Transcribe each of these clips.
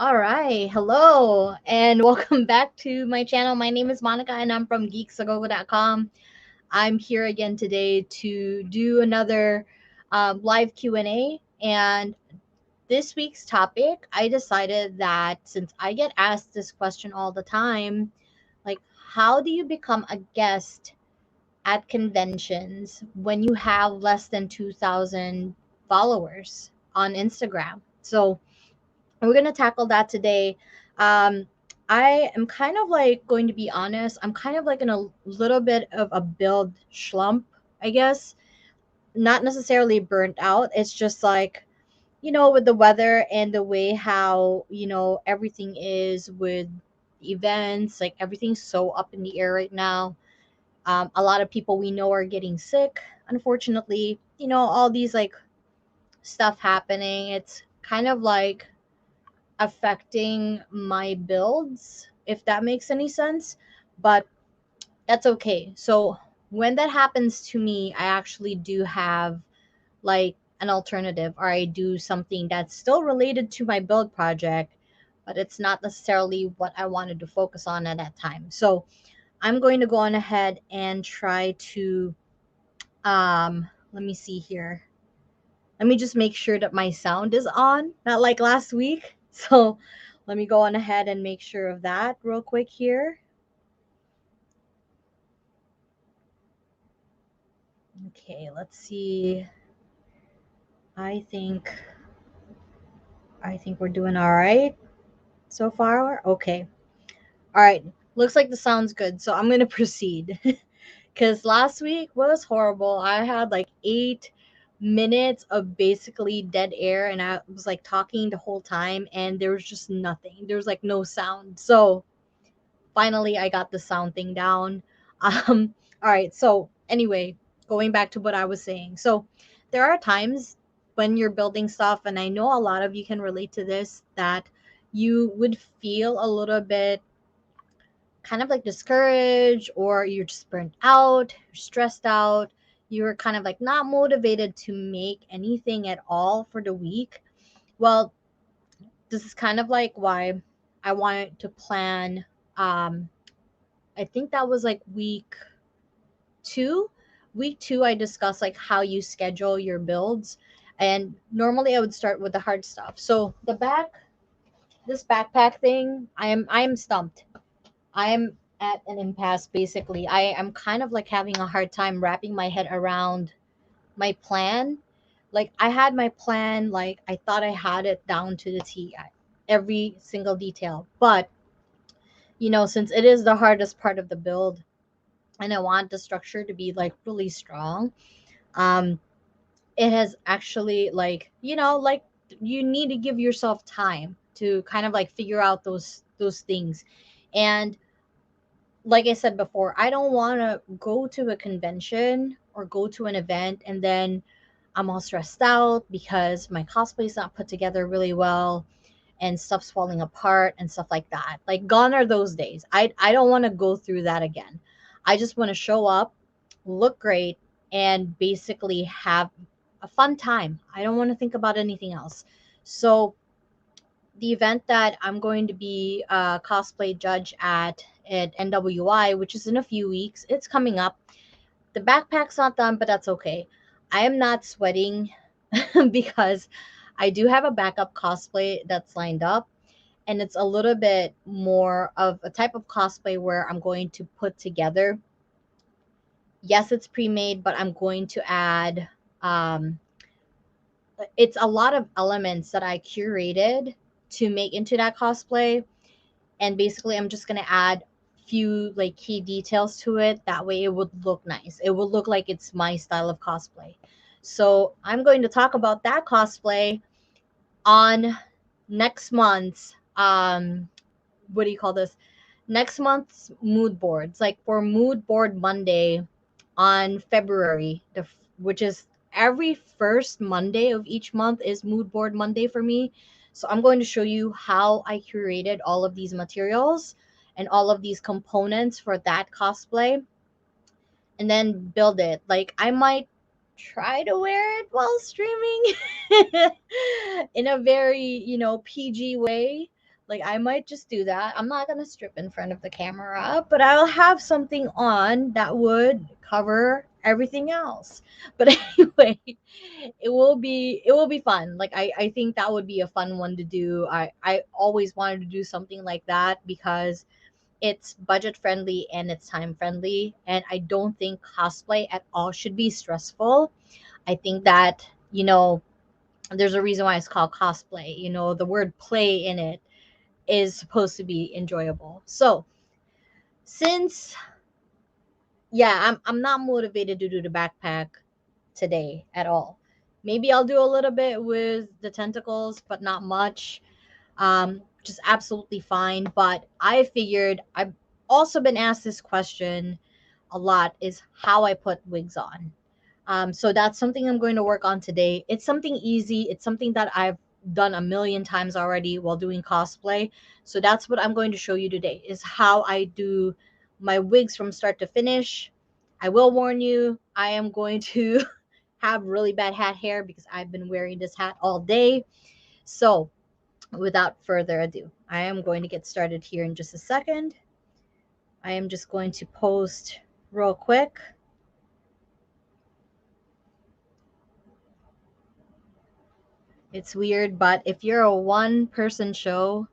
All right. Hello and welcome back to my channel. My name is Monica and I'm from geeksagogo.com. I'm here again today to do another live Q&A. And this week's topic, I decided that since I get asked this question all the time, like, how do you become a guest at conventions when you have less than 2,000 followers on Instagram? So, we're gonna tackle that today. Um, I am kind of like going to be honest. I'm kind of like in a little bit of a build slump, I guess. Not necessarily burnt out. It's just like with the weather and the way how everything is with events. Like everything's so up in the air right now. A lot of people we know are getting sick. Unfortunately, all these like stuff happening. It's kind of like affecting my builds, if that makes any sense. But that's okay. So when that happens to me, I actually do have like an alternative, or I do something that's still related to my build project, but it's not necessarily what I wanted to focus on at that time. So I'm going to go on ahead and try to let me see here. Let me just make sure that my sound is on, not like last week. So let me go on ahead and make sure of that real quick here. Okay, let's see. I think I think we're doing all right so far. Okay. All right. Looks like the sound's good. So I'm going to proceed. Cuz last week was horrible. I had like 8 minutes of basically dead air and I was like talking the whole time and there was just nothing. There was like no sound. So finally I got the sound thing down. All right. So anyway, going back to what I was saying. So there are times when you're building stuff, and I know a lot of you can relate to this, that you would feel a little bit kind of like discouraged, or you're just burnt out, you're stressed out, you're kind of like not motivated to make anything at all for the week. Well, this is kind of like why I wanted to plan. um I think that was like two. Week two, I discussed like how you schedule your builds. And normally I would start with the hard stuff. So this backpack thing, I am stumped. I am at an impasse basically. I am kind of like having a hard time wrapping my head around my plan. Like I had my plan, like I thought I had it down to the T, every single detail. But since it is the hardest part of the build, and I want the structure to be like really strong. Um, it has actually like like you need to give yourself time to kind of like figure out those things. And like I said before, I don't want to go to a convention or go to an event and then I'm all stressed out because my cosplay is not put together really well and stuff's falling apart and stuff like that. Like gone are those days. I don't want to go through that again. I just want to show up, look great, and basically have a fun time. I don't want to think about anything else. So the event that I'm going to be a cosplay judge at NWI, which is in a few weeks, it's coming up. The backpack's not done, but that's okay. I am not sweating because I do have a backup cosplay that's lined up, and it's a little bit more of a type of cosplay where I'm going to put together. Yes, it's pre-made, but I'm going to add um it's a lot of elements that I curated to make into that cosplay, and basically I'm just going to add few like key details to it. That way it would look nice. It would look like it's my style of cosplay. So I'm going to talk about that cosplay on next month's what do you call this, next month's mood boards, like for mood board Monday on February, which is every first Monday of each month is mood board Monday for me. So I'm going to show you how I curated all of these materials and all of these components for that cosplay, and then build it. Like I might try to wear it while streaming in a very, PG way. Like I might just do that. I'm not gonna strip in front of the camera, but I'll have something on that would cover everything else. But anyway, it will be fun. Like I think that would be a fun one to do. I always wanted to do something like that because it's budget friendly and it's time friendly, and I don't think cosplay at all should be stressful. I think that, there's a reason why it's called cosplay. The word play in it is supposed to be enjoyable. So, since yeah, I'm not motivated to do the backpack today at all. Maybe I'll do a little bit with the tentacles, but not much. Which is absolutely fine. But I figured I've also been asked this question a lot, is how I put wigs on. So that's something I'm going to work on today. It's something easy. It's something that I've done a million times already while doing cosplay. So that's what I'm going to show you today, is how I do my wigs from start to finish. I will warn you, I am going to have really bad hat hair because I've been wearing this hat all day. So without further ado, I am going to get started here in just a second. I am just going to post real quick. It's weird, but if you're a one person show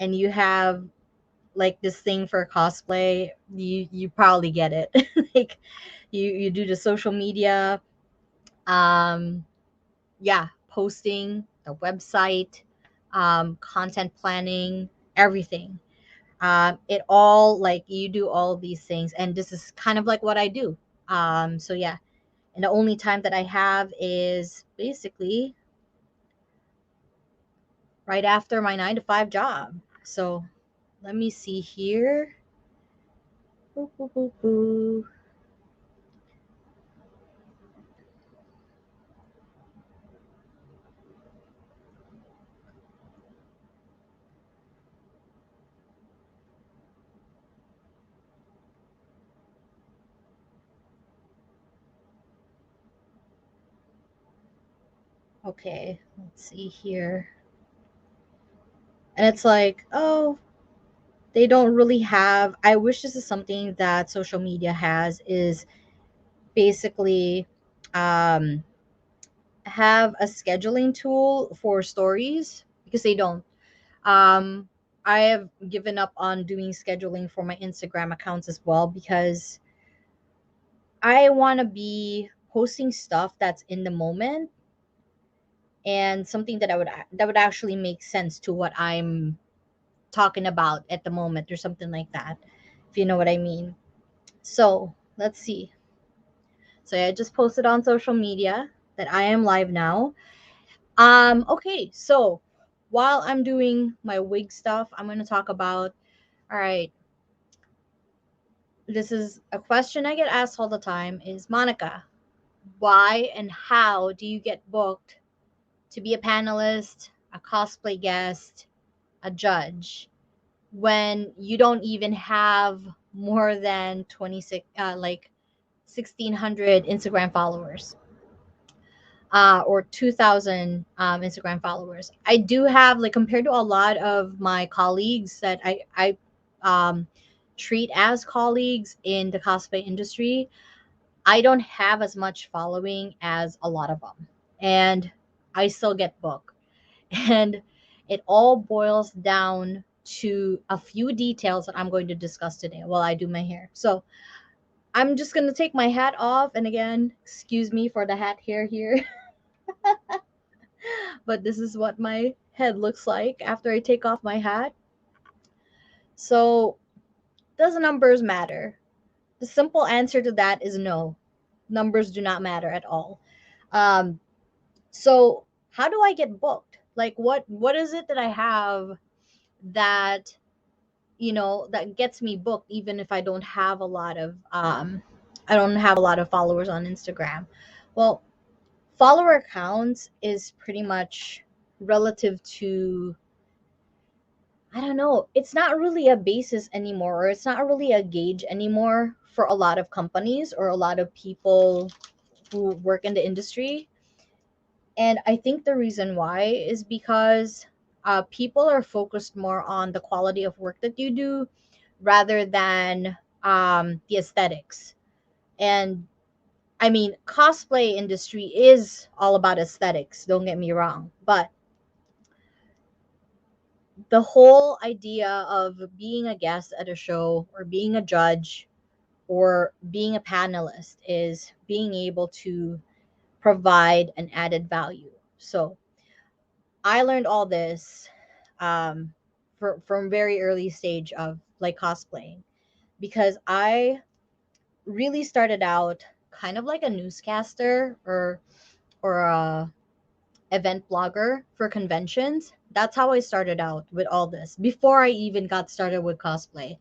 and you have like this thing for cosplay, you probably get it. Like you do the social media, um yeah, posting, the website, content planning, everything. It all, like, you do all of these things, and this is kind of like what I do. So yeah, and the only time that I have is basically right after my 9 to 5 job. So let me see here. Boo, boo, boo, boo. Okay, let's see here. And it's like, oh, they don't really have. I wish this is something that social media has, is basically um, have a scheduling tool for stories, because they don't. Um, I have given up on doing scheduling for my Instagram accounts as well, because I want to be posting stuff that's in the moment and something that would actually make sense to what I'm talking about at the moment, or something like that, if you know what I mean. So let's see. So I just posted on social media that I am live now. Okay, so while I'm doing my wig stuff, I'm going to talk about, all right, this is a question I get asked all the time, is, Monica, why and how do you get booked to be a panelist, a cosplay guest, a judge, when you don't even have more than 26, like 1,600 Instagram followers, or 2,000 Instagram followers? I do have, like, compared to a lot of my colleagues that I um, treat as colleagues in the cosplay industry, I don't have as much following as a lot of them, and I still get booked. And it all boils down to a few details that I'm going to discuss today while I do my hair. So I'm just going to take my hat off. And again, excuse me for the hat hair here, but this is what my head looks like after I take off my hat. So, does numbers matter? The simple answer to that is no. Numbers do not matter at all. Um, so how do I get booked? Like, what is it that I have that, that gets me booked, even if I don't have a lot of followers on Instagram? Well, follower counts is pretty much relative to, I don't know, it's not really a basis anymore, or it's not really a gauge anymore for a lot of companies or a lot of people who work in the industry. And I think the reason why is because people are focused more on the quality of work that you do rather than the aesthetics. And I mean, cosplay industry is all about aesthetics, don't get me wrong, but the whole idea of being a guest at a show or being a judge or being a panelist is being able to provide an added value. So I learned all this um, from very early stage of like cosplaying, because I really started out kind of like a newscaster or a event blogger for conventions. That's how I started out with all this before I even got started with cosplay.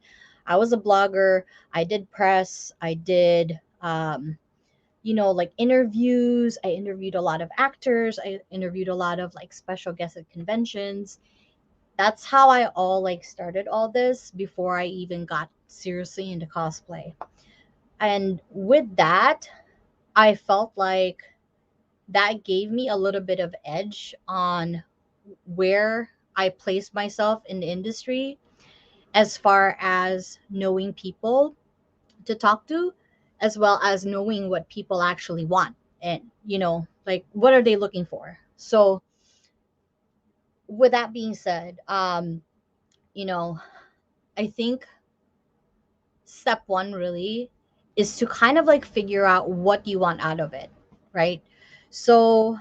I was a blogger. I did press. I did like interviews. I interviewed a lot of actors. I interviewed a lot of like special guests at conventions. That's how I all like started all this before I even got seriously into cosplay. And with that, I felt like that gave me a little bit of edge on where I placed myself in the industry, as far as knowing people to talk to, as well as knowing what people actually want, and like what are they looking for. So with that being said, you know I think step one really is to kind of like figure out what you want out of it, right? So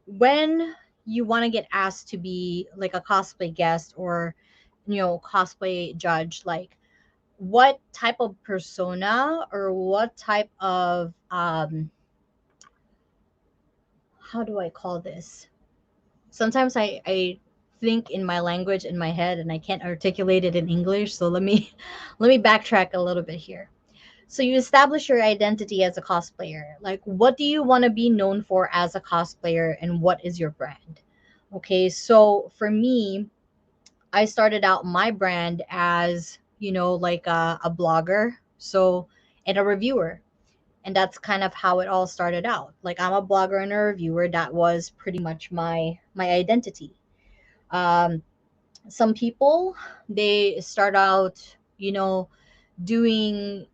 when you want to get asked to be like a cosplay guest or cosplay judge, like what type of persona or what type of how do I call this? Sometimes I think in my language in my head and I can't articulate it in English, so let me let me backtrack a little bit here. So you establish your identity as a cosplayer. Like, what do you want to be known for as a cosplayer, and what is your brand? Okay, so for me, I started out my brand as, like a blogger, so, and a reviewer. And that's kind of how it all started out. Like, I'm a blogger and a reviewer. That was pretty much my identity. Um, some people, they start out, doing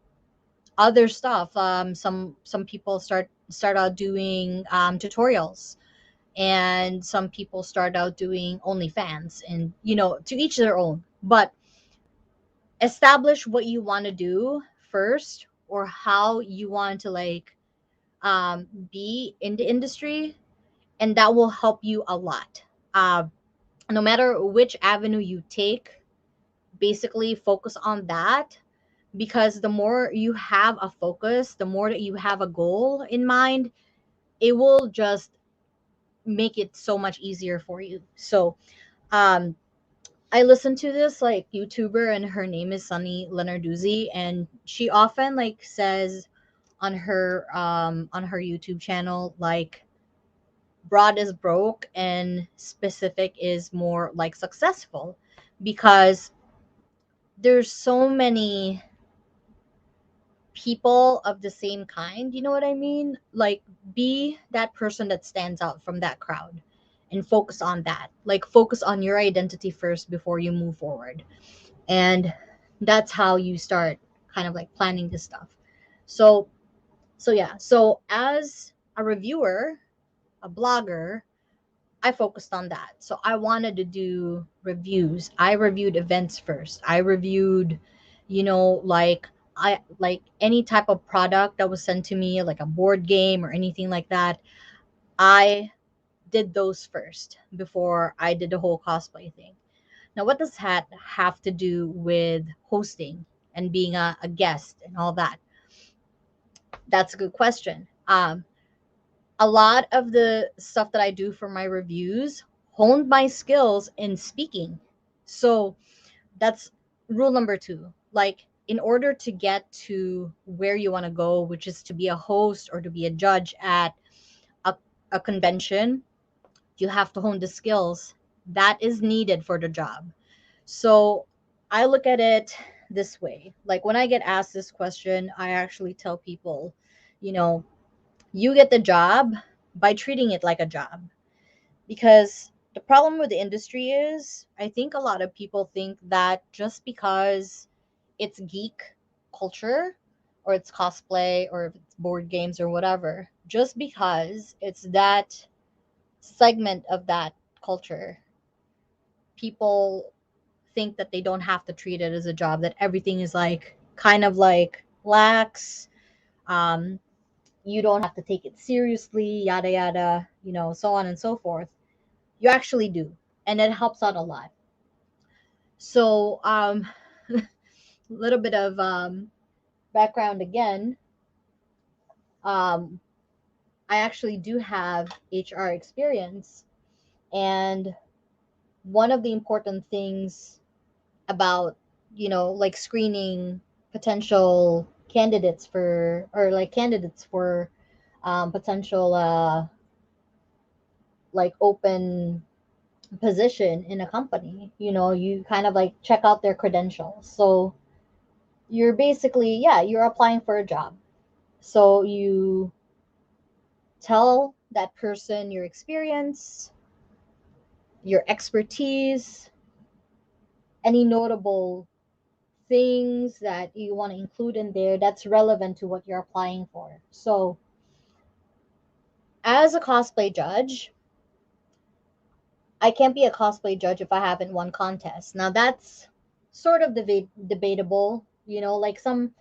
other stuff. Some people start out doing tutorials, and some people start out doing OnlyFans, and to each their own. But establish what you want to do first, or how you want to like be in the industry, and that will help you a lot. No matter which avenue you take, basically focus on that, because the more you have a focus, the more that you have a goal in mind, it will just make it so much easier for you. So um I listen to this like YouTuber, and her name is Sunny Lenarduzzi, and she often like says on her YouTube channel, like, broad is broke and specific is more like successful, because there's so many people of the same kind, you know what I mean? Like, be that person that stands out from that crowd and focus on that. Like, focus on your identity first before you move forward. And that's how you start kind of like planning this stuff. So yeah, so as a reviewer, a blogger, I focused on that. So I wanted to do reviews. I reviewed events first. I reviewed, like, I like any type of product that was sent to me, like a board game or anything like that. I did those first before I did the whole cosplay thing. Now, what does that have to do with hosting and being a guest and all that? That's a good question. A lot of the stuff that I do for my reviews honed my skills in speaking. So that's rule number two. Like, in order to get to where you want to go, which is to be a host or to be a judge at a, a convention, you have to hone the skills that is needed for the job. So I look at it this way. Like, when I get asked this question, I actually tell people, you know, you get the job by treating it like a job, because The problem with the industry is, I think a lot of people think that just because it's geek culture, or it's cosplay, or if it's board games or whatever, just because it's that segment of that culture, people think that they don't have to treat it as a job, that everything is like kind of like lax. um, you don't have to take it seriously, yada yada, so on and so forth. You actually do, and it helps out a lot. So, a little bit of background again. Um, I actually do have HR experience, and one of the important things about, like screening potential candidates for, or like candidates for potential like open position in a company, you kind of like check out their credentials. So you're basically, yeah, you're applying for a job. So you tell that person your experience, your expertise, any notable things that you want to include in there that's relevant to what you're applying for. So, as a cosplay judge, I can't be a cosplay judge if I haven't won contests. Now that's sort of debatable. Like some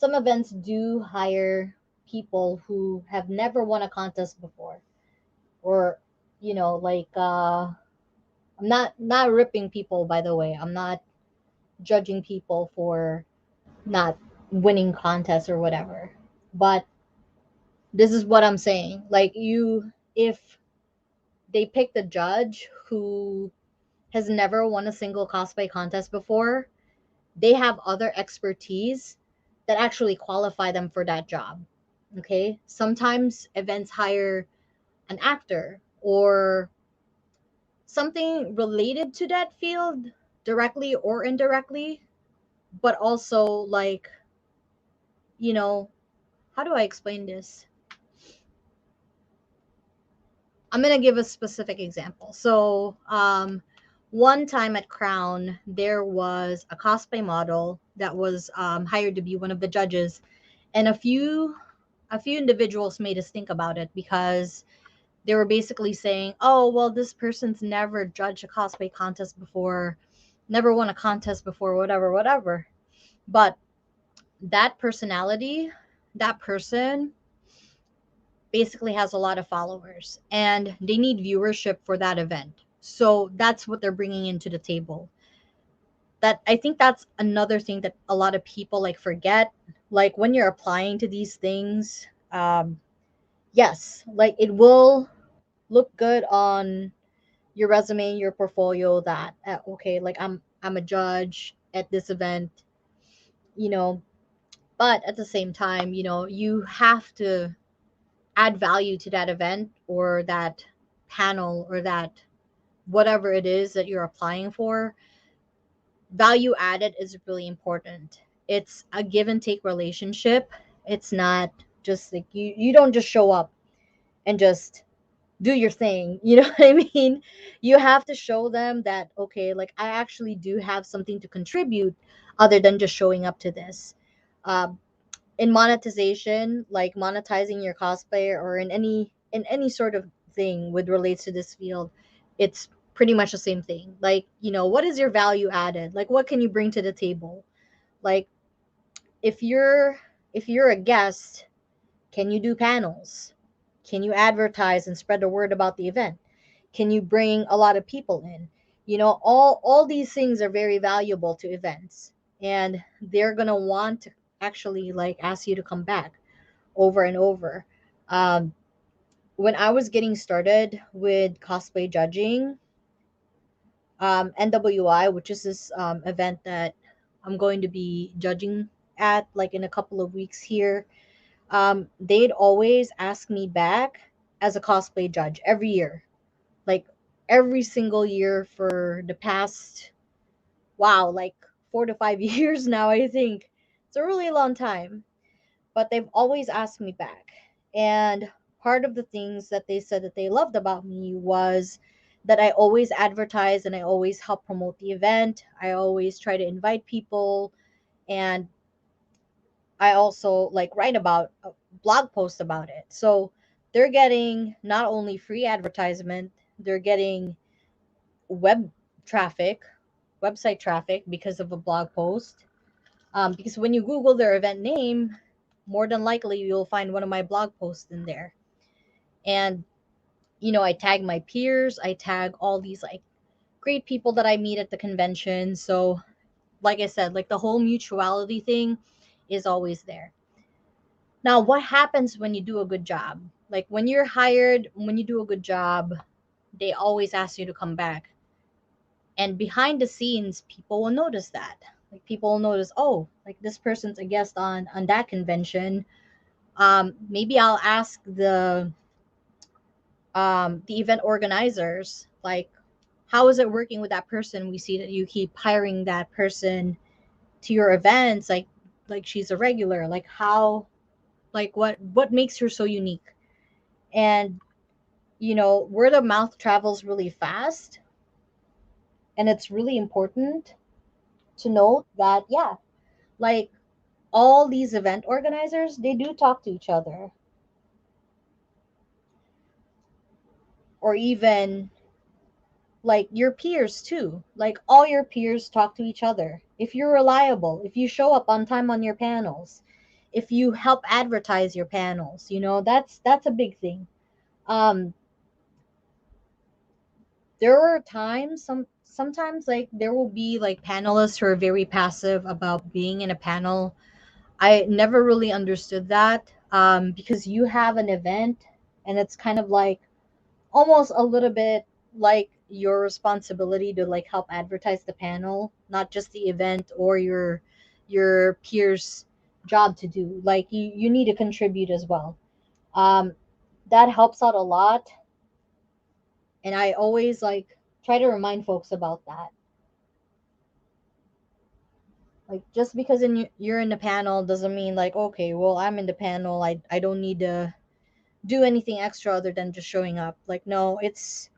events do hire people who have never won a contest before, or like I'm not ripping people, by the way. I'm not judging people for not winning contests or whatever. But this is what I'm saying. Like, if they pick the judge who has never won a single cosplay contest before, they have other expertise that actually qualify them for that job. Okay? Sometimes events hire an actor or something related to that field, directly or indirectly, but also like, you know, how do I explain this? I'm gonna give a specific example. So, one time at Crown, there was a cosplay model that was hired to be one of the judges, and a few individuals made us think about it, because they were basically saying, "Oh, well, this person's never judged a cosplay contest before, never won a contest before, whatever, whatever." But that personality, that person basically has a lot of followers, and they need viewership for that event. So that's what they're bringing into the table. That, I think that's another thing that a lot of people like forget. Like, when you're applying to these things, yes, like it will look good on your resume, your portfolio, that okay, like I'm a judge at this event, you know, but at the same time, you have to add value to that event, or that panel, or that whatever it is that you're applying for. Value added is really important. It's a give and take relationship. It's not just like you don't just show up and just do your thing. You know what I mean? You have to show them that, okay, like I actually do have something to contribute other than just showing up to this. Um, in monetization, like monetizing your cosplay, or in any sort of thing with relates to this field, it's pretty much the same thing. Like, what is your value added? Like, what can you bring to the table? Like, if you're a guest, can you do panels? Can you advertise and spread the word about the event? Can you bring a lot of people in? All these things are very valuable to events, and they're going to want to actually like ask you to come back over and over. Um, when I was getting started with cosplay judging, NWI, which is this event that I'm going to be judging at like in a couple of weeks here, they'd always ask me back as a cosplay judge every year, like every single year for the past, wow, like 4 to 5 years now, I think. It's a really long time, but they've always asked me back. And part of the things that they said that they loved about me was that I always advertise and I always help promote the event. I always try to invite people, and I also like write about blog posts about it. So they're getting not only free advertisement, they're getting web traffic, website traffic because of a blog post. Because when you Google their event name, more than likely you'll find one of my blog posts in there. And I tag my peers, I tag all these like great people that I meet at the convention. So, like I said, like the whole mutuality thing is always there. Now, what happens when you do a good job? Like when you're hired, when you do a good job, they always ask you to come back. And behind the scenes, people will notice that. Like people will notice, oh, like this person's a guest on that convention. Maybe I'll ask the event organizers, like, how is it working with that person? We see that you keep hiring that person to your events, like she's a regular. Like how, like what makes her so unique? And word of mouth travels really fast, and it's really important to note that, yeah, like all these event organizers, they do talk to each other, or even like your peers too. Like all your peers talk to each other. If you're reliable, if you show up on time on your panels, if you help advertise your panels, that's a big thing. um there were times, sometimes, like there will be like panelists who are very passive about being in a panel. I never really understood that, because you have an event, and it's kind of like almost a little bit like your responsibility to like help advertise the panel, not just the event or your peers job to do. Like you need to contribute as well. um that helps out a lot, and I always like try to remind folks about that. Like just because you're in the panel doesn't mean like, okay, well, I'm in the panel, I don't need to do anything extra other than just showing up. Like no, it's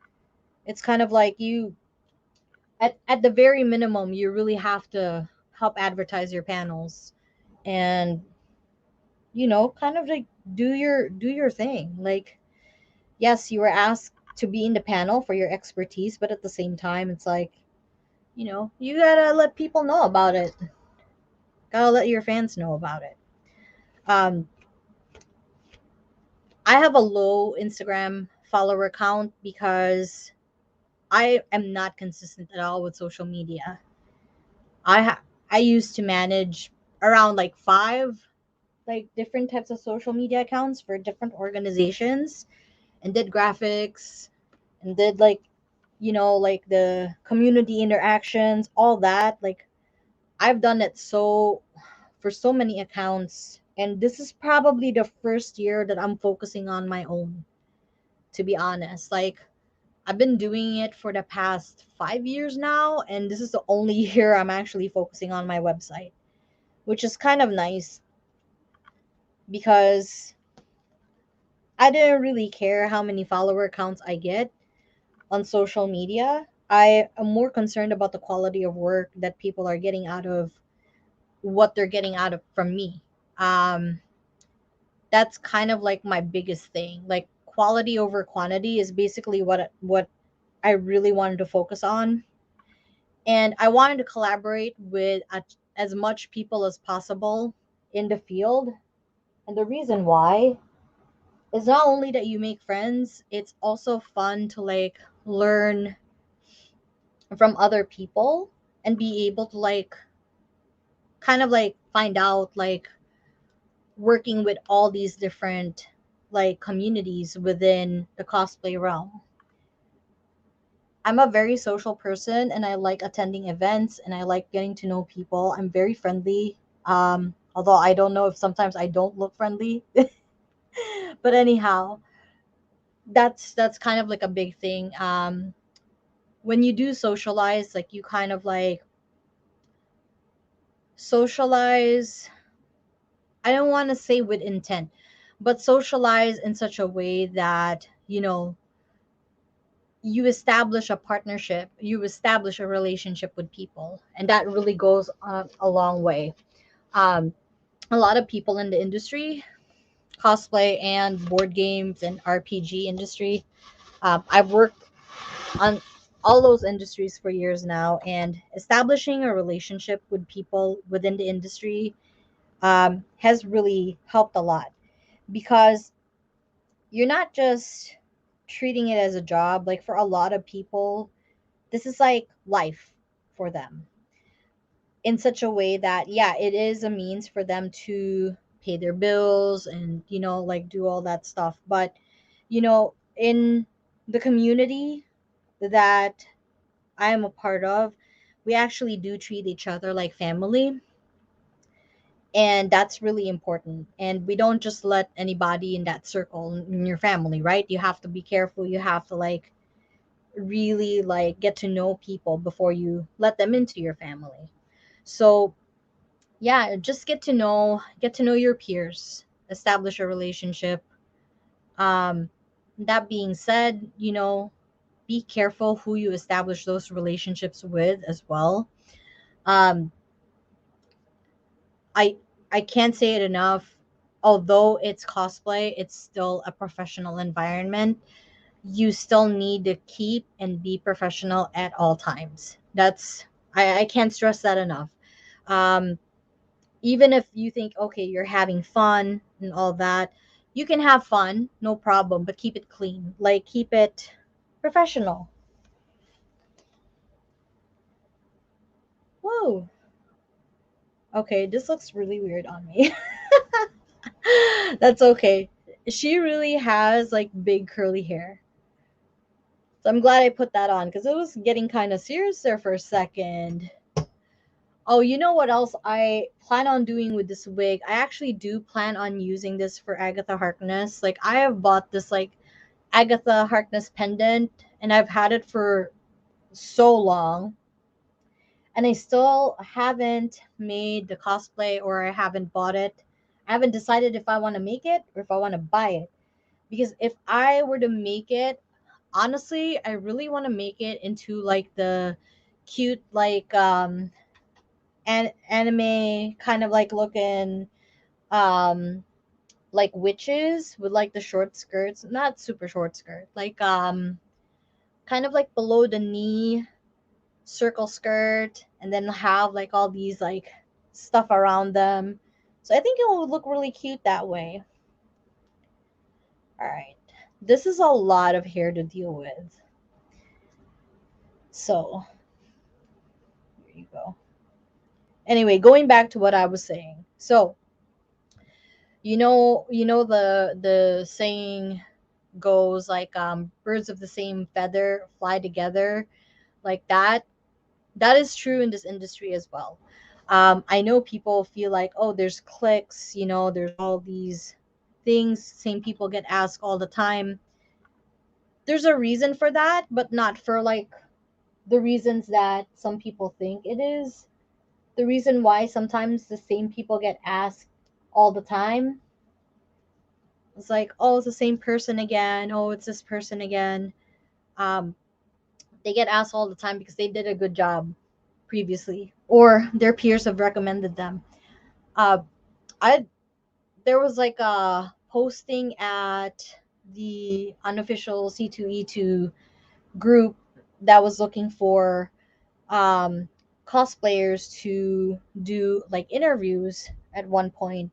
kind of like you, at the very minimum, you really have to help advertise your panels, and kind of like do your thing. Like yes, you were asked to be in the panel for your expertise, but at the same time, it's like, you gotta let people know about it. Gotta let your fans know about it. um I have a low Instagram follower count because I am not consistent at all with social media. I used to manage around like five like different types of social media accounts for different organizations, and did graphics, and did like like the community interactions, all that. Like I've done it so for so many accounts, and this is probably the first year that I'm focusing on my own, to be honest. Like I've been doing it for the past 5 years now, and this is the only year I'm actually focusing on my website, which is kind of nice because I didn't really care how many follower counts I get on social media. I am more concerned about the quality of work that people are getting out of what they're getting out of from me. Um, that's kind of like my biggest thing. Like quality over quantity is basically what I really wanted to focus on, and I wanted to collaborate with as much people as possible in the field. And the reason why is not only that you make friends, it's also fun to like learn from other people and be able to like kind of like find out like working with all these different like communities within the cosplay realm. I'm a very social person, and I like attending events, and I like getting to know people. I'm very friendly. Although I don't know if sometimes I don't look friendly. But anyhow, that's kind of like a big thing. When you do socialize, like you kind of like socialize, I don't want to say with intent, but socialize in such a way that you establish a partnership, you establish a relationship with people, and that really goes a long way. um, a lot of people in the industry, cosplay and board games and RPG industry, I've worked on all those industries for years now, and establishing a relationship with people within the industry has really helped a lot, because you're not just treating it as a job. Like, for a lot of people, this is like life for them, in such a way that, yeah, it is a means for them to pay their bills and, like, do all that stuff. But, in the community that I am a part of, we actually do treat each other like family. And that's really important. And we don't just let anybody in that circle in your family, right? You have to be careful. You have to, like, really, like, get to know people before you let them into your family. So, yeah, just get to know your peers, establish a relationship. um that being said, be careful who you establish those relationships with as well. um I I can't say it enough. Although it's cosplay, it's still a professional environment. You still need to keep and be professional at all times. I can't stress that enough. Um, Even if you think, okay, you're having fun and all that, you can have fun, no problem, but keep it clean. Like, keep it professional. Whoa. Okay, this looks really weird on me. That's okay. She really has, like, big curly hair. So I'm glad I put that on, because it was getting kind of serious there for a second. Oh, you know what else I plan on doing with this wig? I actually do plan on using this for Agatha Harkness. Like, I have bought this, like, Agatha Harkness pendant, and I've had it for so long, and I still haven't made the cosplay, or I haven't bought it. I haven't decided if I want to make it or if I want to buy it. Because if I were to make it, honestly, I really want to make it into, like, the cute, like, anime kind of, like, looking, um like, witches with, like, the short skirts, not super short skirt, like, kind of like below the knee circle skirt, and then have, like, all these, like, stuff around them. So I think it will look really cute that way. All right, this is a lot of hair to deal with. So here you go. Anyway, going back to what I was saying. So, the saying goes, like, birds of the same feather fly together, like that. That is true in this industry as well. I know people feel like, oh, there's clicks, there's all these things, same people get asked all the time. There's a reason for that, but not for, like, the reasons that some people think it is. The reason why sometimes the same people get asked all the time, it's like, oh, it's the same person again, oh, it's this person again. um, they get asked all the time because they did a good job previously, or their peers have recommended them. uh, I There was, like, a posting at the unofficial C2E2 group that was looking for um, cosplayers to do, like, interviews at one point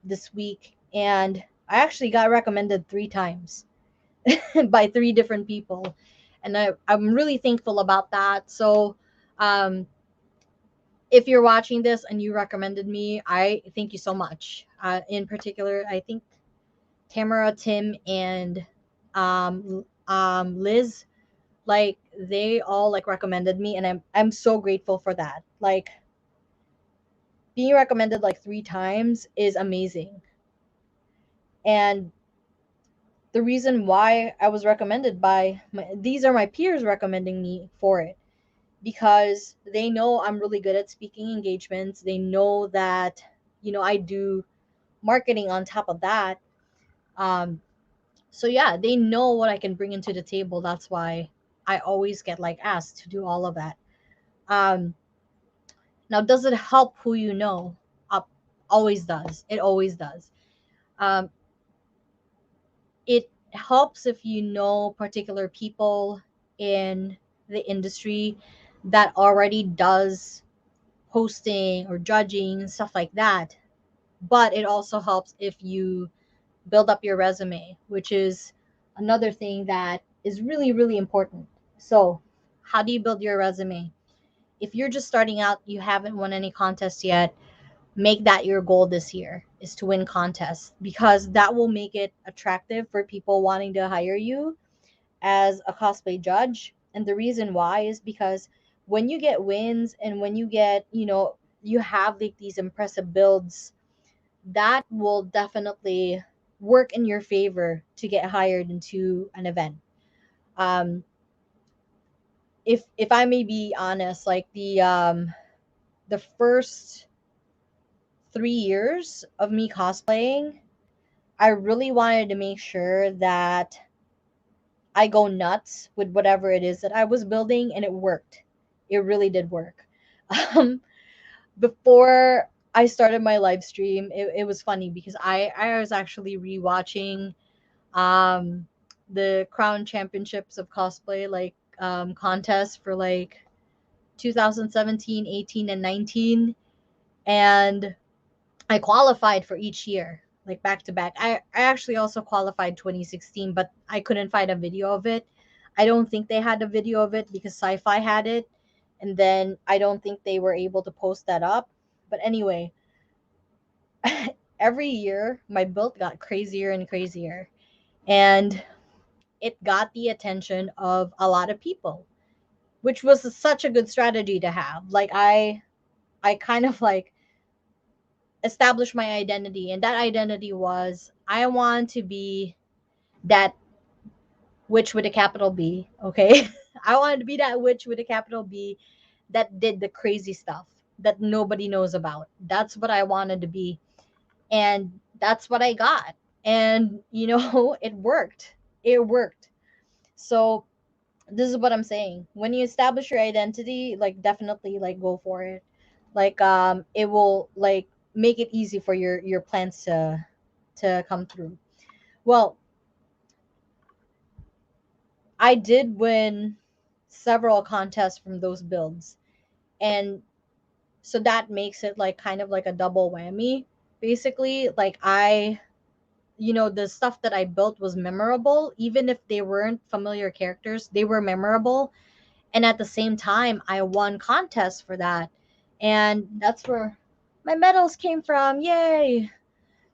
this week, and I actually got recommended 3 times by 3 different people, and I'm really thankful about that. So, um, if you're watching this and you recommended me, I thank you so much. In particular, I think Tamara, Tim, and Liz, like, they all, like, recommended me, and I'm so grateful for that. Like, being recommended, like, 3 times is amazing. And the reason why I was recommended these are my peers recommending me for it, because they know I'm really good at speaking engagements. They know that, I do marketing on top of that. Um, So yeah, they know what I can bring into the table. That's why I always get like asked to do all of that. Um, Now, does it help who you know? Uh, Always does. It always does. Um, it helps if you know particular people in the industry that already does hosting or judging, stuff like that. But it also helps if you build up your resume, which is another thing that is really, really important. So, how do you build your resume? If you're just starting out, you haven't won any contests yet, make that your goal this year is to win contests, because that will make it attractive for people wanting to hire you as a cosplay judge. And the reason why is because when you get wins and when you get, you have like these impressive builds, that will definitely work in your favor to get hired into an event. um if I may be honest, like the first 3 years of me cosplaying, I really wanted to make sure that I go nuts with whatever it is that I was building, and it worked. It really did work. Um, Before I started my live stream, it was funny because I was actually rewatching um, the Crown Championships of Cosplay, like contests for like 2017, 18, and 19. And I qualified for each year, like back to back. I actually also qualified 2016, but I couldn't find a video of it. I don't think they had a video of it because Sci-Fi had it, and then I don't think they were able to post that up. But anyway, every year my build got crazier and crazier, and it got the attention of a lot of people, which was such a good strategy to have. Like I kind of like established my identity, and that identity was I want to be that witch with a capital B, okay? I wanted to be that witch with a capital B that did the crazy stuff that nobody knows about. That's what I wanted to be, and that's what I got. And it worked. It worked. So this is what I'm saying. When you establish your identity, like definitely like go for it. Like it will like make it easy for your plans to come through. Well, I did win several contests from those builds. And so that makes it like kind of like a double whammy. Basically, like the stuff that I built was memorable, even if they weren't familiar characters, they were memorable. And at the same time, I won contests for that. And that's where my medals came from. Yay.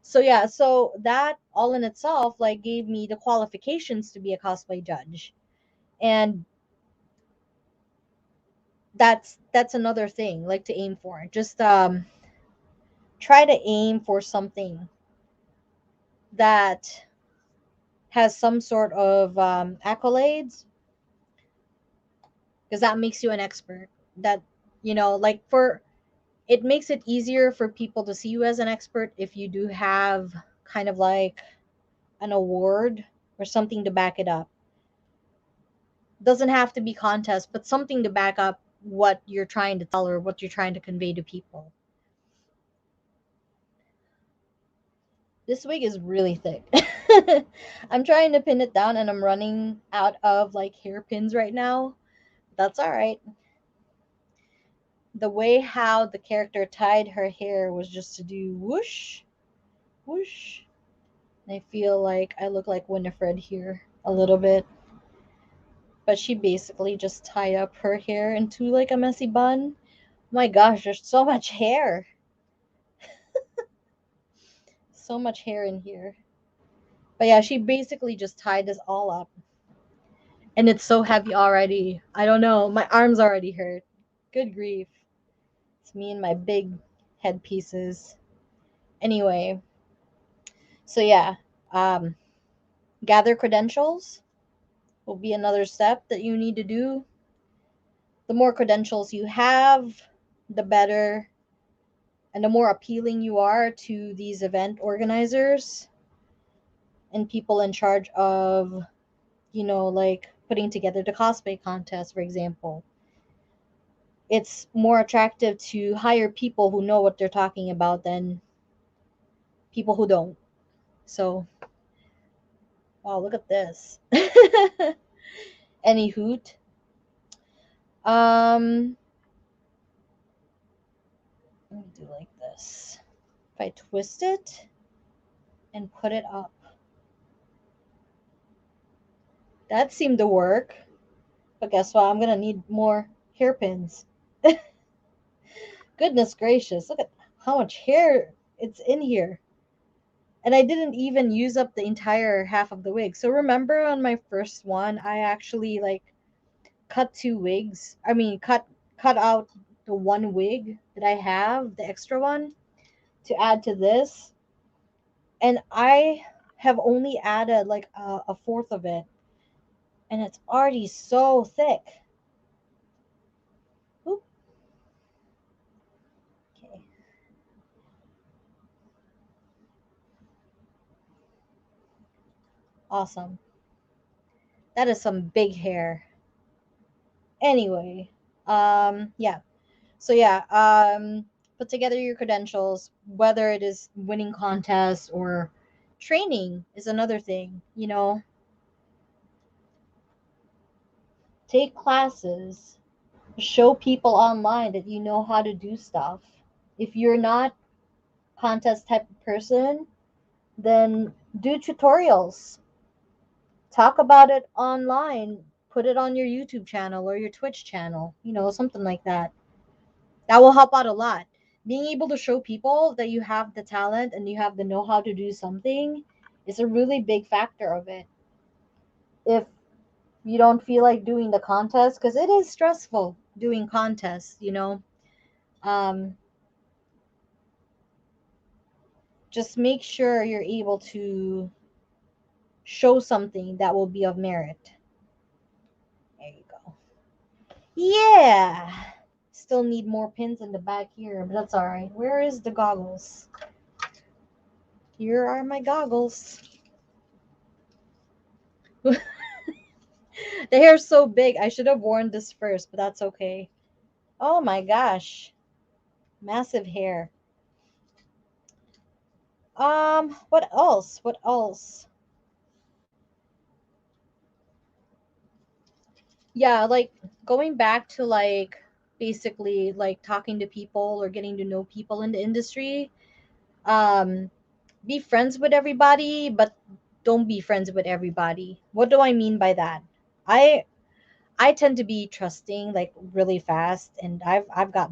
So yeah, so that all in itself like gave me the qualifications to be a cosplay judge. And that's another thing like to aim for. Just try to aim for something that has some sort of accolades, because that makes you an expert. That like for it makes it easier for people to see you as an expert if you do have kind of like an award or something to back it up. Doesn't have to be contest, but something to back up what you're trying to tell or what you're trying to convey to people. This wig is really thick. I'm trying to pin it down and I'm running out of like hairpins right now. That's all right. The way how the character tied her hair was just to do whoosh, whoosh. And I feel like I look like Winifred here a little bit. But she basically just tied up her hair into like a messy bun. My gosh, there's so much hair. So much hair in here. But yeah, she basically just tied this all up. And it's so heavy already. I don't know. My arms already hurt. Good grief. It's me and my big headpieces. Anyway, so yeah, um, gather credentials will be another step that you need to do. The more credentials you have, the better and the more appealing you are to these event organizers. and people in charge of, like putting together the cosplay contest, for example. It's more attractive to hire people who know what they're talking about than people who don't. So, wow, look at this. Any hoot. Um, Let me do like this. If I twist it and put it up, that seemed to work. But guess what? I'm gonna need more hairpins. Goodness gracious, look at how much hair it's in here. And I didn't even use up the entire half of the wig. So remember on my first one, I actually like cut two wigs. I mean, cut out the one wig that I have, the extra one, to add to this. And I have only added like a fourth of it, and it's already so thick. Oop. Okay, awesome. That is some big hair. Anyway, yeah. So yeah, put together your credentials, whether it is winning contests or training is another thing. Take classes, show people online that you know how to do stuff. If you're not contest type of person, then do tutorials. Talk about it online. Put it on your YouTube channel or your Twitch channel, something like that. That will help out a lot. Being able to show people that you have the talent and you have the know how to do something is a really big factor of it. If you don't feel like doing the contest, because it is stressful doing contests. um, just make sure you're able to show something that will be of merit. There you go. Yeah. Still need more pins in the back here, but that's all right. Where is the goggles? Here are my goggles. The hair's so big. I should have worn this first, but that's okay. Oh my gosh. Massive hair. What else? What else? Yeah, like going back to like basically like talking to people or getting to know people in the industry. Um, be friends with everybody, but don't be friends with everybody. What do I mean by that? I I tend to be trusting like really fast, and I've got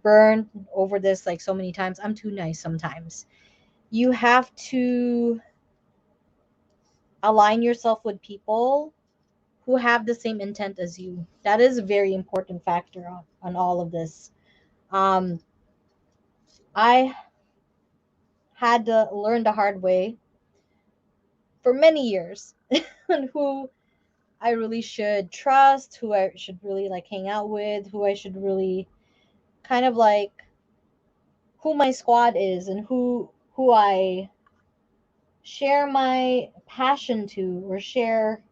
burned over this like so many times. I'm too nice sometimes. You have to align yourself with people who have the same intent as you. That is a very important factor on all of this. Um, I had to learn the hard way for many years on who I really should trust, who I should really like hang out with, who I should really kind of like who my squad is and who I share my passion to or share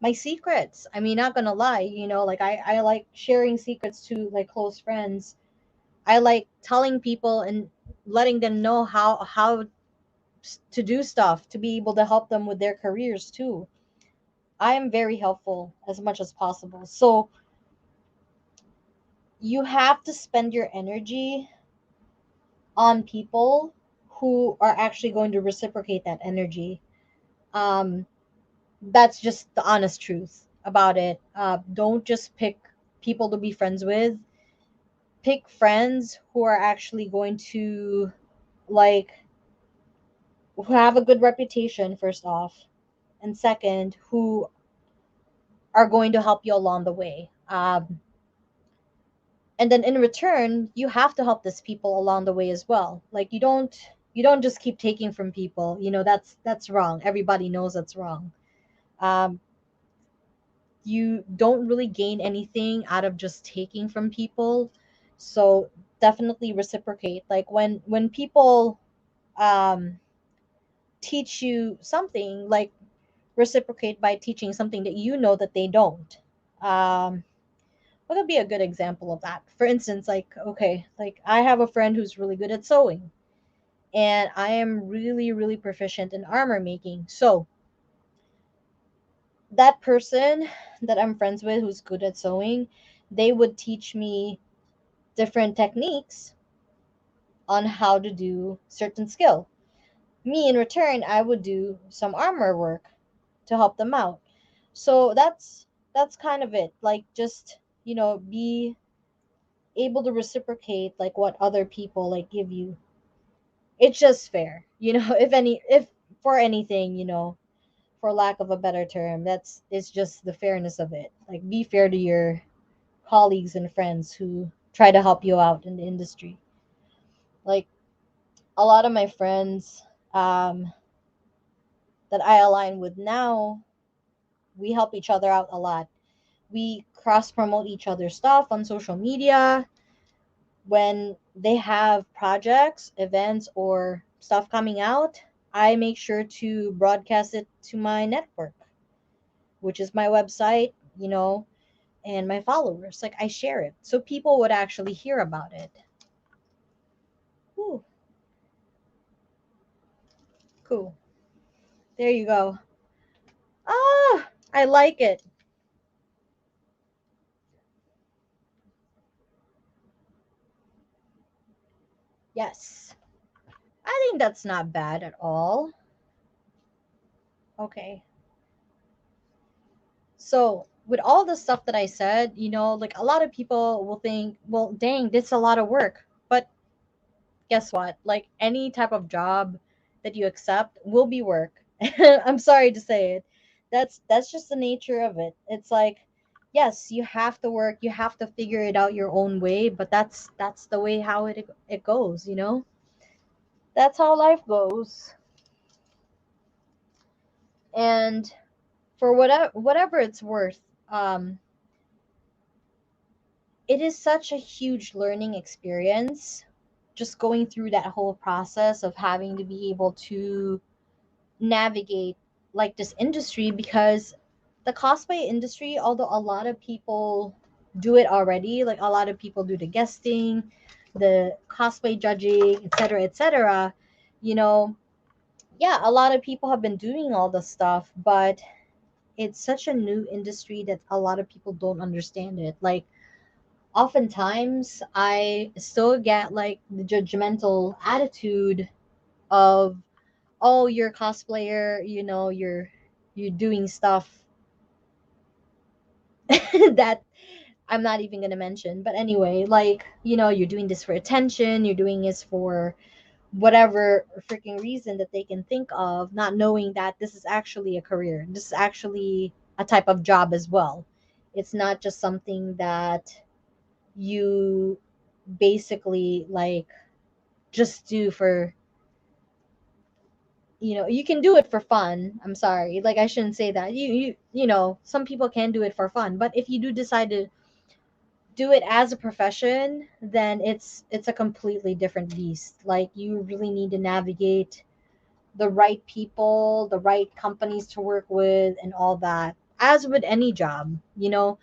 my secrets. I mean, not gonna lie, like I like sharing secrets to like close friends. I like telling people and letting them know how to do stuff to be able to help them with their careers too. I am very helpful as much as possible. So you have to spend your energy on people who are actually going to reciprocate that energy. Um, that's just the honest truth about it. Don't just pick people to be friends with. Pick friends who are actually going to like who have a good reputation first off, and second, who are going to help you along the way. And then in return, you have to help these people along the way as well. Like you don't just keep taking from people. That's wrong. Everybody knows that's wrong. Um, you don't really gain anything out of just taking from people. So definitely reciprocate. Like when people um teach you something, like reciprocate by teaching something that you know that they don't. um what would be a good example of that? For instance, like, okay, like I have a friend who's really good at sewing, and I am really, really proficient in armor making. So that person that I'm friends with who's good at sewing, they would teach me different techniques on how to do certain skill. Me in return, I would do some armor work to help them out. So that's kind of it. Like, just, be able to reciprocate like what other people like give you. It's just fair. If for anything, for lack of a better term, that's it's just the fairness of it. Like, be fair to your colleagues and friends who try to help you out in the industry. Like, a lot of my friends, um, that I align with now, we help each other out a lot. We cross promote each other's stuff on social media. When they have projects, events, or stuff coming out, I make sure to broadcast it to my network, which is my website, and my followers. Like, I share it so people would actually hear about it. Ooh, cool. There you go. Ah, I like it. Yes. I think that's not bad at all. Okay. So, with all the stuff that I said, like, a lot of people will think, well, dang, this is a lot of work. But guess what? Like, any type of job that you accept will be work. I'm sorry to say it. That's just the nature of it. It's like, yes, you have to work, you have to figure it out your own way, but that's the way how it goes. That's how life goes. And for whatever it's worth, it is such a huge learning experience, just going through that whole process of having to be able to navigate like this industry, because the cosplay industry, although a lot of people do it already, like a lot of people do the guesting, the cosplay judging, etc., etc., you know yeah, a lot of people have been doing all the stuff, but it's such a new industry that a lot of people don't understand it. Like, oftentimes I still get like the judgmental attitude of, oh, you're a cosplayer, you're doing stuff that I'm not even gonna mention. But anyway, like, you're doing this for attention, you're doing this for whatever freaking reason that they can think of, not knowing that this is actually a career. This is actually a type of job as well. It's not just something that you basically like just do for, you can do it for fun. I'm sorry, like, I shouldn't say that. Some people can do it for fun, but if you do decide to do it as a profession, then it's a completely different beast. Like, you really need to navigate the right people, the right companies to work with, and all that. As with any job, you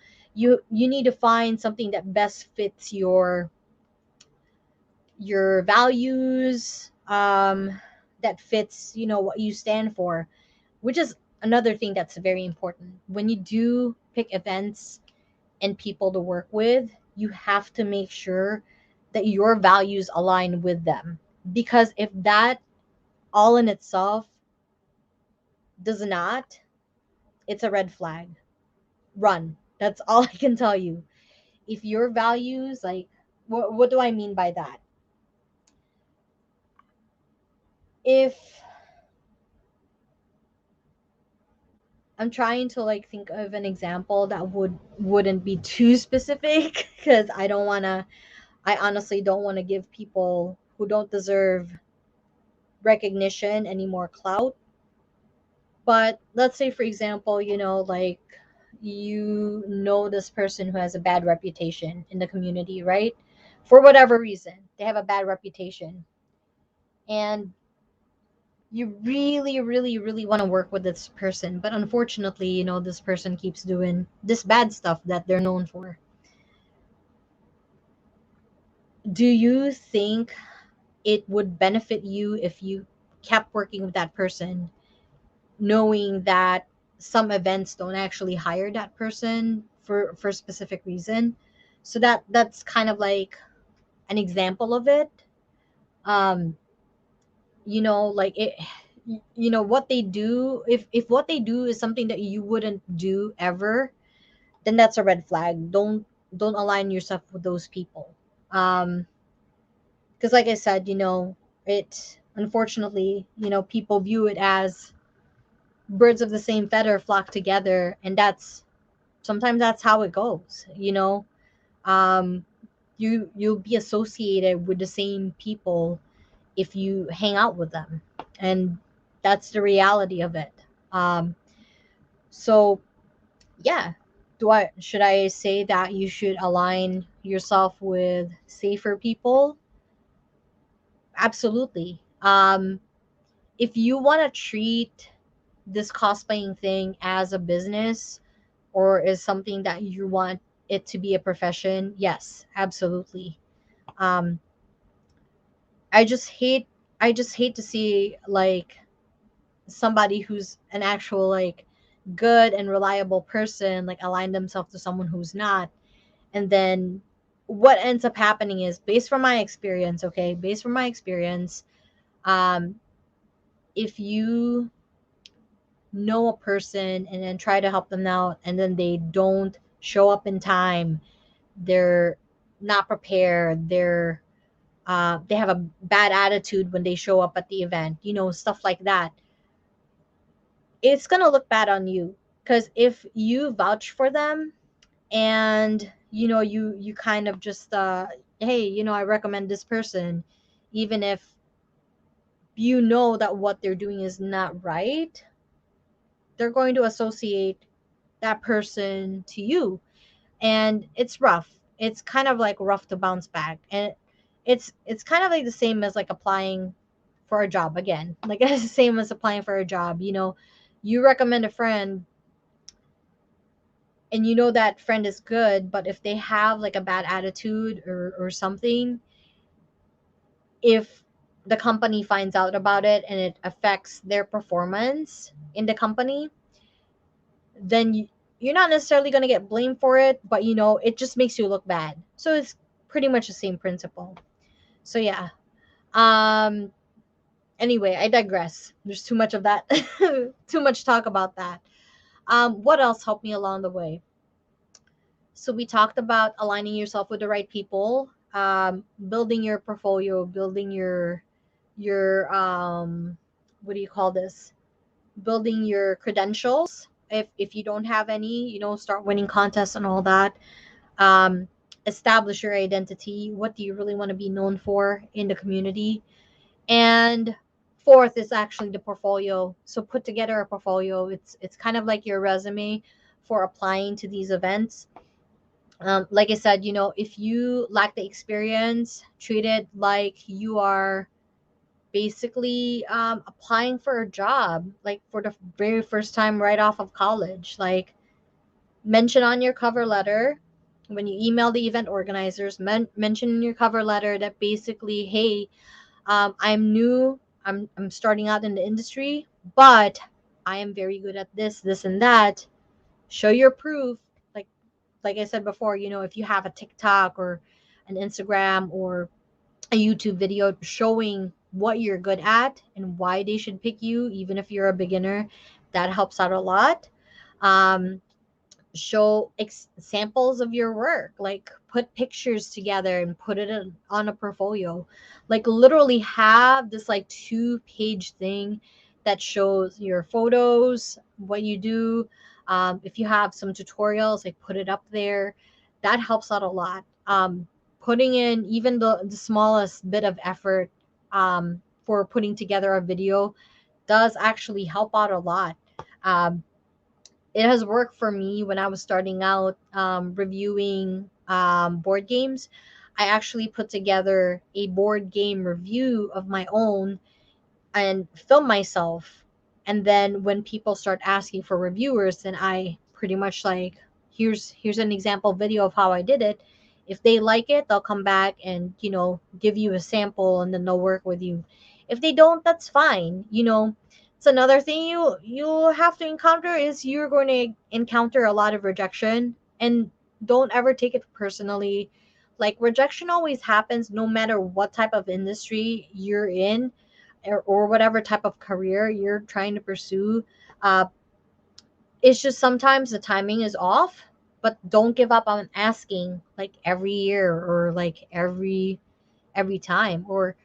need to find something that best fits your values, that fits, what you stand for, which is another thing that's very important. When you do pick events and people to work with, you have to make sure that your values align with them. Because if that all in itself does not, it's a red flag. Run. That's all I can tell you. If your values, like, what do I mean by that? If I'm trying to like think of an example that wouldn't be too specific because I honestly don't want to give people who don't deserve recognition any more clout. But let's say, for example, like, this person who has a bad reputation in the community, right? For whatever reason, they have a bad reputation. And you really, really, really want to work with this person, but unfortunately, this person keeps doing this bad stuff that they're known for. Do you think it would benefit you if you kept working with that person, knowing that some events don't actually hire that person for a specific reason? So that's kind of like an example of it. um like it, what they do, if what they do is something that you wouldn't do ever, then that's a red flag. Don't align yourself with those people. Because like I said, it unfortunately, people view it as birds of the same feather flock together, and that's sometimes that's how it goes. um you'll be associated with the same people if you hang out with them, and that's the reality of it. So yeah, do I should I say that you should align yourself with safer people? Absolutely. If you want to treat this cosplaying thing as a business, or is something that you want it to be a profession, yes, absolutely. um i just hate I just hate to see like somebody who's an actual like good and reliable person like align themselves to someone who's not. And then what ends up happening is, based from my experience, um if you know a person and then try to help them out, and then they don't show up in time, they're not prepared, they have a bad attitude when they show up at the event, stuff like that, it's going to look bad on you. Because if you vouch for them, and you kind of just hey, I recommend this person, even if you know that what they're doing is not right, they're going to associate that person to you. And it's rough. It's kind of like rough to bounce back. And it's kind of like the same as like applying for a job again. Like it's the same as applying for a job. You recommend a friend, and that friend is good, but if they have like a bad attitude or something, if the company finds out about it and it affects their performance in the company, then you're not necessarily going to get blamed for it, but it just makes you look bad. So it's pretty much the same principle. So yeah. um anyway, I digress. There's too much of that. Too much talk about that. What else helped me along the way? So we talked about aligning yourself with the right people, building your portfolio, building your what do you call this, building your credentials. If you don't have any, start winning contests and all that. um, Establish your identity. What do you really want to be known for in the community? And fourth is actually the portfolio. So put together a portfolio. It's kind of like your resume for applying to these events. Like I said, if you lack the experience, treat it like you are basically applying for a job, like for the very first time right off of college. Like, mention on your cover letter when you email the event organizers, mention in your cover letter that basically, hey, I'm new, I'm starting out in the industry, but I am very good at this and that. Show your proof. Like I said before, if you have a TikTok or an Instagram or a YouTube video showing what you're good at and why they should pick you, even if you're a beginner, that helps out a lot. Um, Show samples of your work, like put pictures together and put it on a portfolio. Like literally have this like 2-page thing that shows your photos, what you do. If you have some tutorials, like put it up there. That helps out a lot. Putting in even the smallest bit of effort for putting together a video does actually help out a lot. um, it has worked for me when I was starting out reviewing board games. I actually put together a board game review of my own, and film myself. And then when people start asking for reviewers, then I pretty much like, here's an example video of how I did it. If they like it, they'll come back and, give you a sample, and then they'll work with you. If they don't, that's fine. It's another thing you have to encounter is you're going to encounter a lot of rejection, and don't ever take it personally. Like, rejection always happens no matter what type of industry you're in, or whatever type of career you're trying to pursue. uh, it's just sometimes the timing is off, but don't give up on asking, like, every year, or like every time, or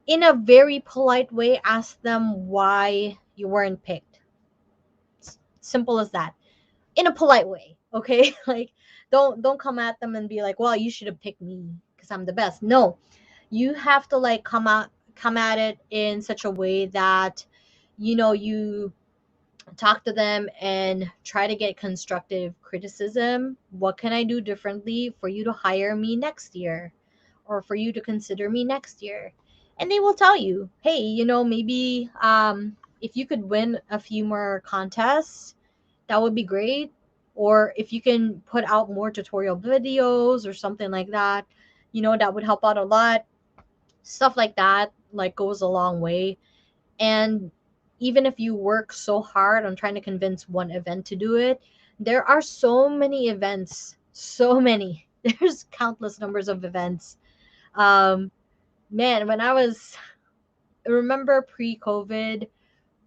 in a very polite way, ask them why you weren't picked. Simple as that. In a polite way, okay? Like, don't come at them and be like, well, you should have picked me because I'm the best. No, you have to like come at it in such a way that, you talk to them and try to get constructive criticism. What can I do differently for you to hire me next year, or for you to consider me next year? And they will tell you, hey, maybe if you could win a few more contests, that would be great. Or if you can put out more tutorial videos or something like that, that would help out a lot. Stuff like that, like, goes a long way. And even if you work so hard on trying to convince one event to do it, there are so many events, so many. There's countless numbers of events. um Man, when I was, remember pre-COVID,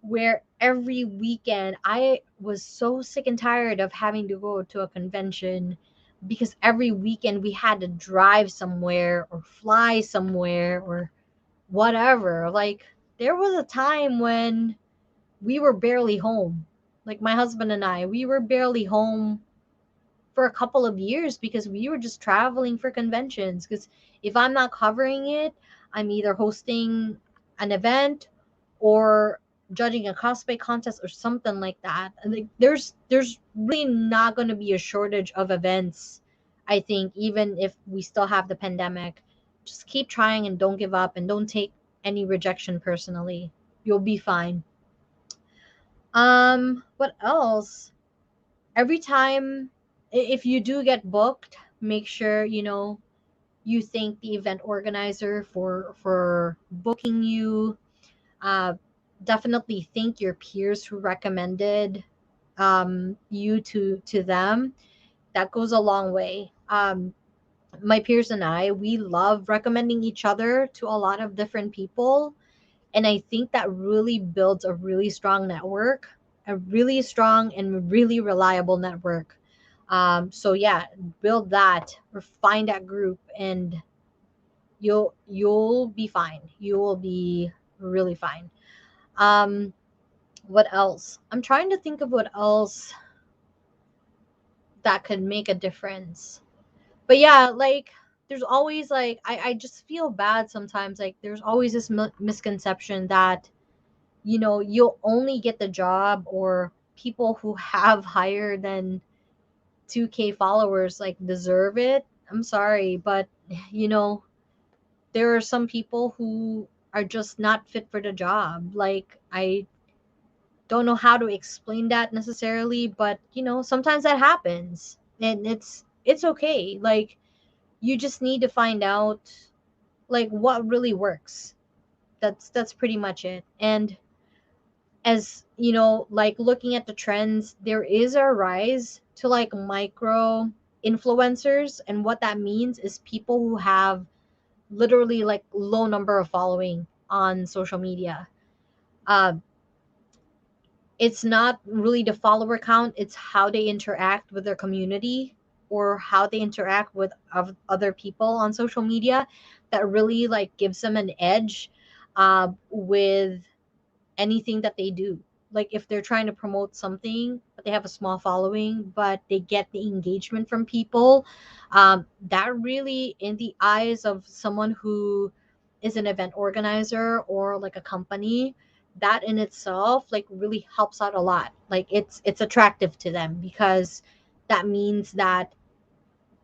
where every weekend I was so sick and tired of having to go to a convention, because every weekend we had to drive somewhere or fly somewhere or whatever. Like, there was a time when we were barely home. Like, my husband and I, we were barely home for a couple of years because we were just traveling for conventions. Because if I'm not covering it, I'm either hosting an event or judging a cosplay contest or something like that. And like, there's really not going to be a shortage of events. I think, even if we still have the pandemic, just keep trying and don't give up, and don't take any rejection personally. You'll be fine. What else? Every time, if you do get booked, make sure, you thank the event organizer for booking you. uh Definitely thank your peers who recommended you to them. That goes a long way. My peers and I, we love recommending each other to a lot of different people, and I think that really builds a really strong network, a really strong and really reliable network. So yeah, build that, or find that group, and you'll be fine. You will be really fine. Um, what else? I'm trying to think of what else that could make a difference. But yeah, like, there's always like, I just feel bad sometimes. Like, there's always this misconception that, you'll only get the job, or people who have higher than 2K followers like deserve it. I'm sorry, but you know, there are some people who are just not fit for the job. Like, I don't know how to explain that necessarily, but sometimes that happens, and it's okay. Like, you just need to find out, like, what really works. That's pretty much it. And as like, looking at the trends, there is a rise to like micro influencers, and what that means is people who have literally like low number of following on social media. uh, it's not really the follower count, it's how they interact with their community, or how they interact with other people on social media, that really like gives them an edge with anything that they do. Like, if they're trying to promote something, but they have a small following, but they get the engagement from people, that really, in the eyes of someone who is an event organizer or like a company, that in itself like really helps out a lot. Like, it's attractive to them, because that means that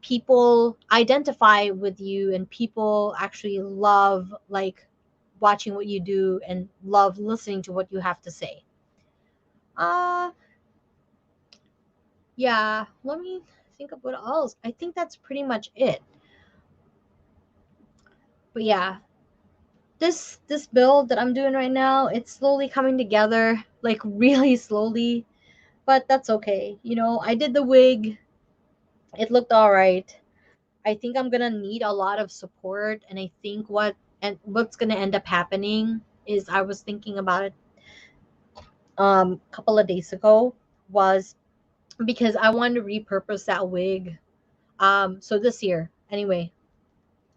people identify with you, and people actually love like watching what you do and love listening to what you have to say. Uh yeah, let me think of what else. I think that's pretty much it. But yeah, this build that I'm doing right now, it's slowly coming together, like really slowly, but that's okay. You know, I did the wig. It looked all right. I think I'm gonna need a lot of support, and I think what's gonna end up happening is I was thinking about it a couple of days ago was because I wanted to repurpose that wig. So this year, anyway,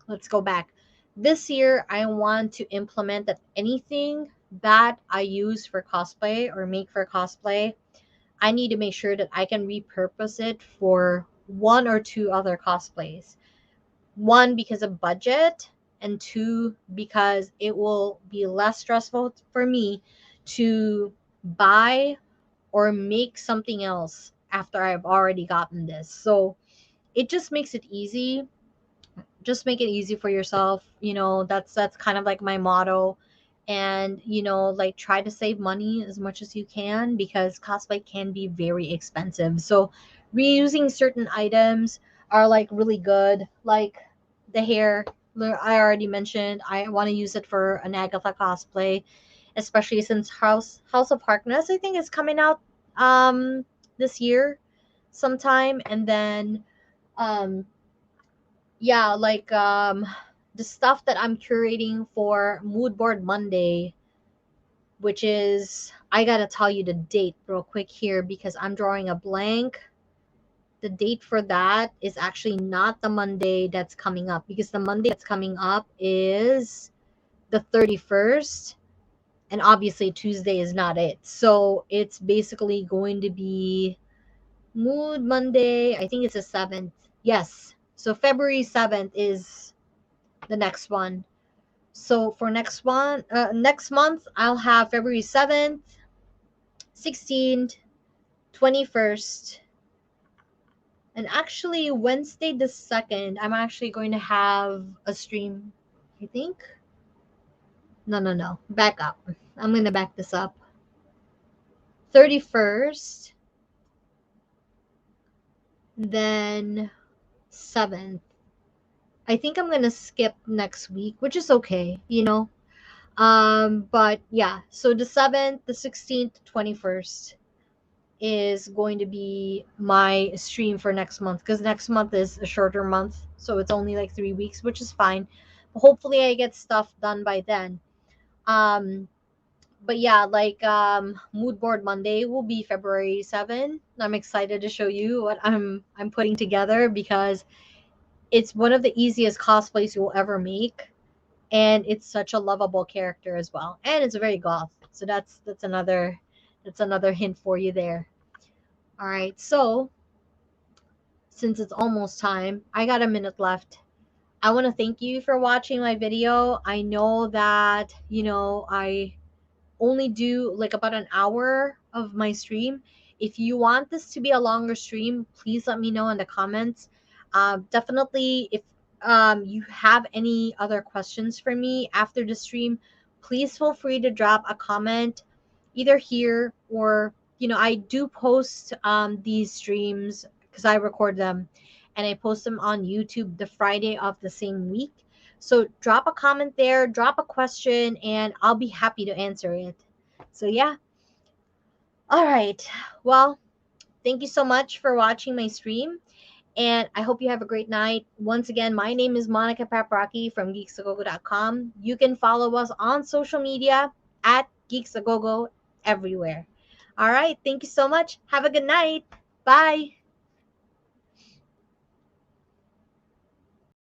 let's go back. This year, I want to implement that anything that I use for cosplay or make for cosplay, I need to make sure that I can repurpose it for one or two other cosplays. One, because of budget, and two, because it will be less stressful for me to buy or make something else after I've already gotten this. So it just makes it easy. Just make it easy for yourself. You know, that's kind of like my motto. And you know, like, try to save money as much as you can because cosplay can be very expensive. So reusing certain items are like really good. Like the hair, I already mentioned I want to use it for an Agatha cosplay, especially since House of Harkness I think is coming out this year sometime. And then um yeah, like the stuff that I'm curating for Mood Board Monday, which is, I gotta tell you the date real quick here because I'm drawing a blank. The date for that is actually not the Monday that's coming up, because the Monday that's coming up is the 31st, and obviously Tuesday is not it. So it's basically going to be Mood Monday. I think it's the 7th. Yes. So February 7th is the next one. So for next month, I'll have February 7th, 16th, 21st, and actually Wednesday the 2nd, I'm actually going to have a stream, I think. No. Back up. I'm going to back this up. 31st, then 7th. I think I'm going to skip next week, which is okay, you know. But yeah, so the 7th, the 16th, 21st is going to be my stream for next month, because next month is a shorter month, so it's only like 3 weeks, which is fine. Hopefully I get stuff done by then. um but yeah, like Mood Board Monday will be February 7th. I'm excited to show you what I'm putting together, because it's one of the easiest cosplays you'll ever make, and it's such a lovable character as well, and it's very goth. So that's another hint for you there. All right, so since it's almost time, I got a minute left. I want to thank you for watching my video. I know that, I only do like about an hour of my stream. If you want this to be a longer stream, please let me know in the comments. Definitely, if you have any other questions for me after the stream, please feel free to drop a comment either here or, I do post these streams because I record them and I post them on YouTube the Friday of the same week. So drop a comment there, drop a question, and I'll be happy to answer it. So yeah. All right. Well, thank you so much for watching my stream, and I hope you have a great night. Once again, my name is Monica Paprocki from geeksagogo.com. You can follow us on social media at Geeksagogo everywhere. All right. Thank you so much. Have a good night. Bye.